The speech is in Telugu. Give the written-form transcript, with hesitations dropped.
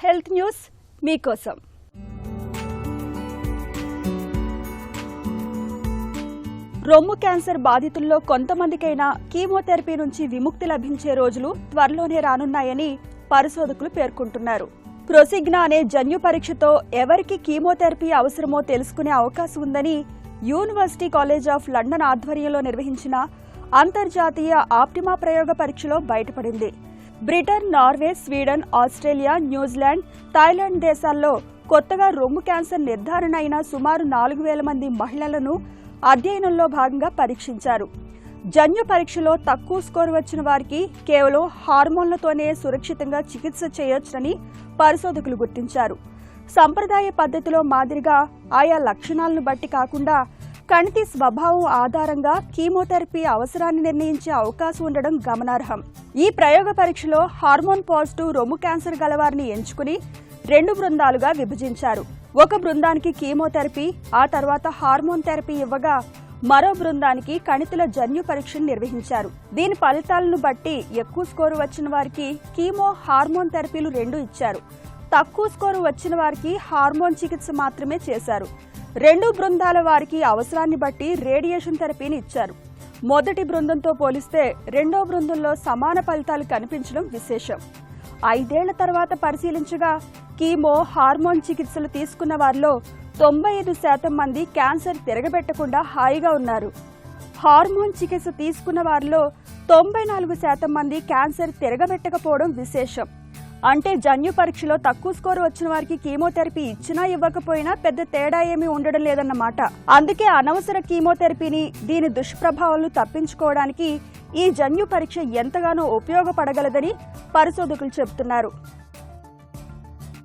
హెల్త్ న్యూస్ మీకోసం. రొమ్ము క్యాన్సర్ బాధితుల్లో కొంతమందికైనా కీమోథెరపీ నుంచి విముక్తి లభించే రోజులు త్వరలోనే రానున్నాయని పరిశోధకులు పేర్కొంటున్నారు. ప్రొసిగ్నా అనే జన్యు పరీక్షతో ఎవరికి కీమోథెరపీ అవసరమో తెలుసుకునే అవకాశం ఉందని యూనివర్సిటీ కాలేజ్ ఆఫ్ లండన్ ఆధ్వర్యంలో నిర్వహించిన అంతర్జాతీయ ఆప్టిమా ప్రయోగ పరీక్షలో బయటపడింది. Britain, Norway, Sweden, Australia, New Zealand, Thailand దేశాల్లో కొత్తగా రొమ్ము క్యాన్సర్ నిర్ధారణ అయిన సుమారు 4,000 మంది మహిళలను అధ్యయనంలో భాగంగా పరీక్షించారు. జన్యు పరీక్షలో తక్కువ స్కోరు వచ్చిన వారికి కేవలం హార్మోన్లతోనే సురక్షితంగా చికిత్స చేయొచ్చని పరిశోధకులు గుర్తించారు. సంప్రదాయ పద్ధతిలో మాదిరిగా ఆయా లక్షణాలను బట్టి కాకుండా కణితి స్వభావం ఆధారంగా కీమోథెరపీ అవసరాన్ని నిర్ణయించే అవకాశం ఉండడం గమనార్హం. ఈ ప్రయోగ పరీక్షలో హార్మోన్ పాజిటివ్ రొమ్ము క్యాన్సర్ గలవారిని ఎంచుకుని 2 బృందాలుగా విభజించారు. ఒక బృందానికి కీమోథెరపీ, ఆ తర్వాత హార్మోన్ థెరపీ ఇవ్వగా మరో బృందానికి కణితుల జన్యు పరీక్షను నిర్వహించారు. దీని ఫలితాలను బట్టి ఎక్కువ స్కోరు వచ్చిన వారికి కీమో, హార్మోన్ థెరపీలు 2 ఇచ్చారు. తక్కువ స్కోరు వచ్చిన వారికి హార్మోన్ చికిత్స మాత్రమే చేశారు. 2 బృందాల వారికి అవసరాన్ని బట్టి రేడియేషన్ థెరపీని ఇచ్చారు. మొదటి బృందంతో పోలిస్తే రెండో బృందంలో సమాన ఫలితాలు కనిపించడం విశేషం. 5 ఏళ్ల తర్వాత పరిశీలించగా కీమో, హార్మోన్ చికిత్సలు తీసుకున్న వారిలో 95% మంది క్యాన్సర్ తిరగబెట్టకుండా హాయిగా ఉన్నారు. హార్మోన్ చికిత్స తీసుకున్న వారిలో 94% మంది క్యాన్సర్ తిరగబెట్టకపోవడం విశేషం. అంటే జన్యు పరీక్షలో తక్కువ స్కోరు వచ్చిన వారికి కీమోథెరపీ ఇచ్చినా ఇవ్వకపోయినా పెద్ద తేడా ఏమీ ఉండడం లేదన్నమాట. అందుకే అనవసర కీమోథెరపీని, దీని దుష్ప్రభావాలను తప్పించుకోవడానికి ఈ జన్యు పరీక్ష ఎంతగానో ఉపయోగపడగలదని పరిశోధకులు చెబుతున్నారు.